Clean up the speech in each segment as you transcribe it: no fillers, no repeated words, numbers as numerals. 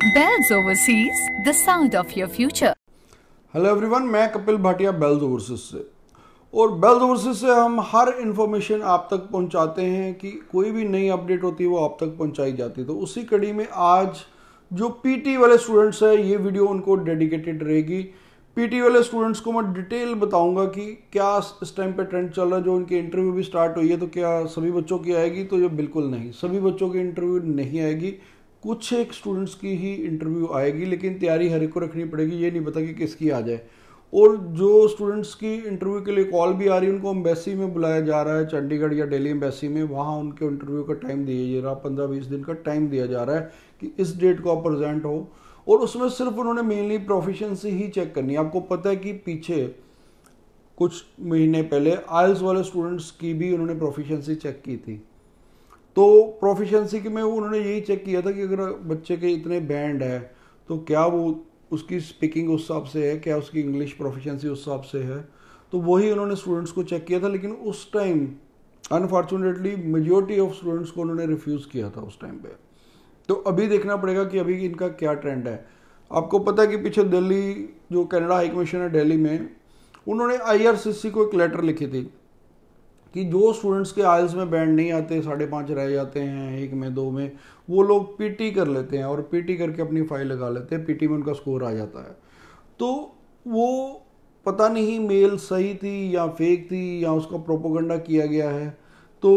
Bells Overseas, the sound of your future. Hello everyone, मैं Kapil Bhatia bells overseas से। और bells overseas से हम हर इन्फॉर्मेशन आप तक पहुंचाते हैं कि कोई भी नई अपडेट होती है वो आप तक पहुंचाई जाती है। तो उसी कड़ी में आज जो पीटी वाले स्टूडेंट्स हैं, ये वीडियो उनको डेडिकेटेड रहेगी। पीटी वाले स्टूडेंट्स को मैं डिटेल बताऊंगा कि क्या इस टाइम पे ट्रेंड चल रहा है। जो उनकी इंटरव्यू भी स्टार्ट हुई है, तो क्या सभी बच्चों की आएगी? तो ये बिल्कुल नहीं, सभी बच्चों की इंटरव्यू नहीं आएगी। कुछ एक स्टूडेंट्स की ही इंटरव्यू आएगी, लेकिन तैयारी हर एक को रखनी पड़ेगी। ये नहीं पता कि किसकी आ जाए। और जो स्टूडेंट्स की इंटरव्यू के लिए कॉल भी आ रही है, उनको एम्बेसी में बुलाया जा रहा है, चंडीगढ़ या दिल्ली एम्बेसी में। वहाँ उनके इंटरव्यू का टाइम दिया जा रहा है, 15-20 दिन का टाइम दिया जा रहा है कि इस डेट को आप प्रेजेंट हो। और उसमें सिर्फ उन्होंने मेनली प्रोफिशिएंसी ही चेक करनी है। आपको पता है कि पीछे कुछ महीने पहले आइल्स वाले स्टूडेंट्स की भी उन्होंने प्रोफिशिएंसी चेक की थी। तो प्रोफिशिएंसी के में उन्होंने यही चेक किया था कि अगर बच्चे के इतने बैंड है तो क्या वो उसकी स्पीकिंग उस हिसाब से है, क्या उसकी इंग्लिश प्रोफिशिएंसी उस हिसाब से है। तो वही उन्होंने स्टूडेंट्स को चेक किया था। लेकिन उस time unfortunately majority of students को उन्होंने रिफ्यूज़ किया था उस टाइम पे। तो अभी देखना पड़ेगा कि अभी इनका क्या ट्रेंड है। आपको पता है कि पीछे दिल्ली जो कनाडा हाई कमीशन है दिल्ली में, उन्होंने IRCC को एक लेटर लिखी थी कि जो स्टूडेंट्स के आइल्स में बैंड नहीं आते, 5.5 रह जाते हैं, 1 में 2 में, वो लोग पीटी कर लेते हैं और पीटी करके अपनी फाइल लगा लेते हैं। पीटी में उनका स्कोर आ जाता है। तो वो पता नहीं मेल सही थी या फेक थी या उसका प्रोपोगंडा किया गया है। तो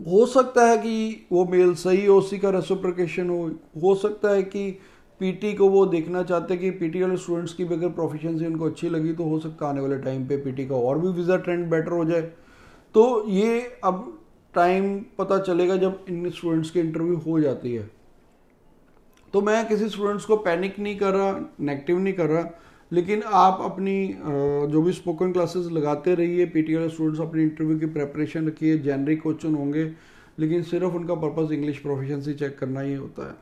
हो सकता है कि वो मेल सही हो, उसी का रेसिप्रोकेशन हो सकता है कि पीटी को वो देखना चाहते हैं कि पीटी वाले स्टूडेंट्स की भी अगर प्रोफिशिएंसी उनको अच्छी लगी तो हो सकता है आने वाले टाइम पे पीटी का और भी वीज़ा ट्रेंड बेटर हो जाए। तो ये अब टाइम पता चलेगा जब इन स्टूडेंट्स की इंटरव्यू हो जाती है। तो मैं किसी स्टूडेंट्स को पैनिक नहीं कर रहा, नेगेटिव नहीं कर रहा, लेकिन आप अपनी जो भी स्पोकन क्लासेस लगाते रहिए। पीटी वाले स्टूडेंट्स अपनी इंटरव्यू की प्रेपरेशन रखिए। जेनरिक क्वेश्चन होंगे, लेकिन सिर्फ उनका पर्पज़ इंग्लिश प्रोफिशिएंसी चेक करना ही होता है।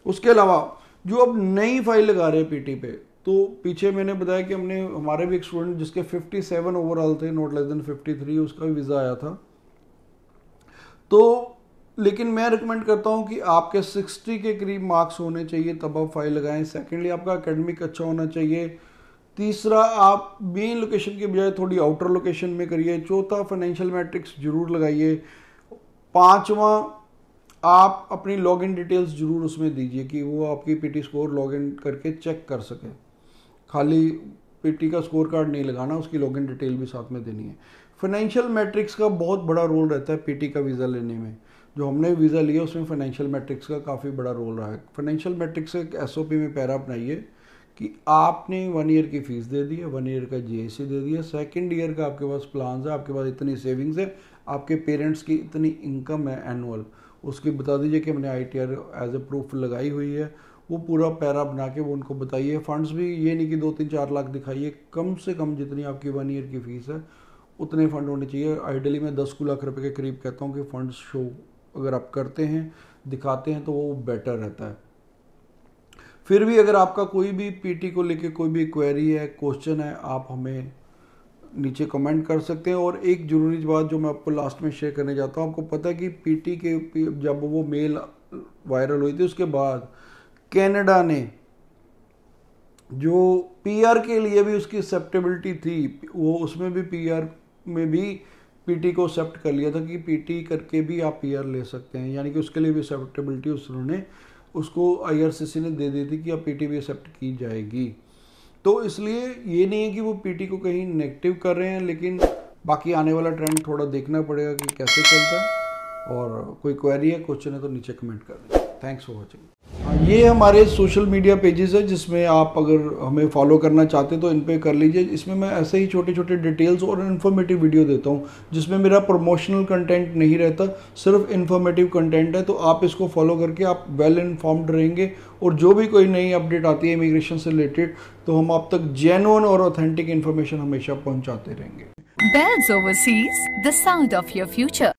उसके अलावा जो अब नई फाइल लगा रहे हैं पीटी पे, तो पीछे मैंने बताया कि हमारे भी एक स्टूडेंट जिसके 57 ओवरऑल थे, नॉट लेस देन 53, उसका भी वीज़ा आया था। तो लेकिन मैं रिकमेंड करता हूं कि आपके 60 के करीब मार्क्स होने चाहिए, तब आप फाइल लगाएं। सेकेंडली, आपका एकेडमिक अच्छा होना चाहिए। तीसरा, आप मेन लोकेशन के बजाय थोड़ी आउटर लोकेशन में करिए। चौथा, फाइनेंशियल मैट्रिक्स जरूर लगाइए। पांचवा, आप अपनी लॉगिन डिटेल्स जरूर उसमें दीजिए कि वो आपकी पीटी स्कोर लॉगिन करके चेक कर सके। खाली पीटी का स्कोर कार्ड नहीं लगाना, उसकी लॉगिन डिटेल भी साथ में देनी है। फाइनेंशियल मैट्रिक्स का बहुत बड़ा रोल रहता है पीटी का वीज़ा लेने में। जो हमने वीज़ा लिया उसमें फाइनेंशियल मैट्रिक्स का काफ़ी बड़ा रोल रहा है। फाइनेंशियल मैट्रिक्स एक SOP में पैरा बनाइए कि आपने 1 ईयर की फ़ीस दे दी है, 1 ईयर का GST दे दिया, सेकेंड ईयर का आपके पास प्लान है, आपके पास इतनी सेविंग्स है, आपके पेरेंट्स की इतनी इनकम है एनुअल, उसकी बता दीजिए कि मैंने ITR एज ए प्रूफ लगाई हुई है। वो पूरा पैरा बना के वो उनको बताइए। फंड्स भी ये नहीं कि 2-3-4 लाख दिखाइए, कम से कम जितनी आपकी 1 ईयर की फ़ीस है उतने फ़ंड होने चाहिए। आइडियली मैं 10 लाख रुपए के करीब कहता हूँ कि फंड्स शो अगर आप करते हैं, दिखाते हैं, तो वो बेटर रहता है। फिर भी अगर आपका कोई भी पीटी को लेके कोई भी क्वेरी है, क्वेश्चन है, आप हमें नीचे कमेंट कर सकते हैं। और एक ज़रूरी बात जो मैं आपको लास्ट में शेयर करने जाता हूँ, आपको पता है कि पीटी के जब वो मेल वायरल हुई थी, उसके बाद कनाडा ने जो PR के लिए भी उसकी एक्सेप्टेबिलिटी थी, वो उसमें भी PR में भी पीटी को एक्सेप्ट कर लिया था कि पीटी करके भी आप PR ले सकते हैं। यानी कि उसके लिए भी एक्सेप्टेबिलिटी उन्होंने उसको IRCC ने दे दी थी कि अब पीटी भी एक्सेप्ट की जाएगी। तो इसलिए ये नहीं है कि वो पीटी को कहीं नेगेटिव कर रहे हैं, लेकिन बाकी आने वाला ट्रेंड थोड़ा देखना पड़ेगा कि कैसे चलता है। और कोई क्वेरी है, क्वेश्चन है, तो नीचे कमेंट कर दें। Thanks for watching. ये हमारे सोशल मीडिया पेजेस है, जिसमें आप अगर हमें फॉलो करना चाहते हैं तो इन पे कर लीजिए। इसमें मैं ऐसे ही छोटे छोटे डिटेल्स और इन्फॉर्मेटिव वीडियो देता हूँ, जिसमें मेरा प्रमोशनल कंटेंट नहीं रहता, सिर्फ इन्फॉर्मेटिव कंटेंट है। तो आप इसको फॉलो करके आप वेल इन्फॉर्म्ड रहेंगे। और जो भी कोई नई अपडेट आती है इमिग्रेशन से रिलेटेड, तो हम आप तक जेन्युइन और ऑथेंटिक इन्फॉर्मेशन हमेशा पहुँचाते रहेंगे। Bells Overseas, the sound of your future.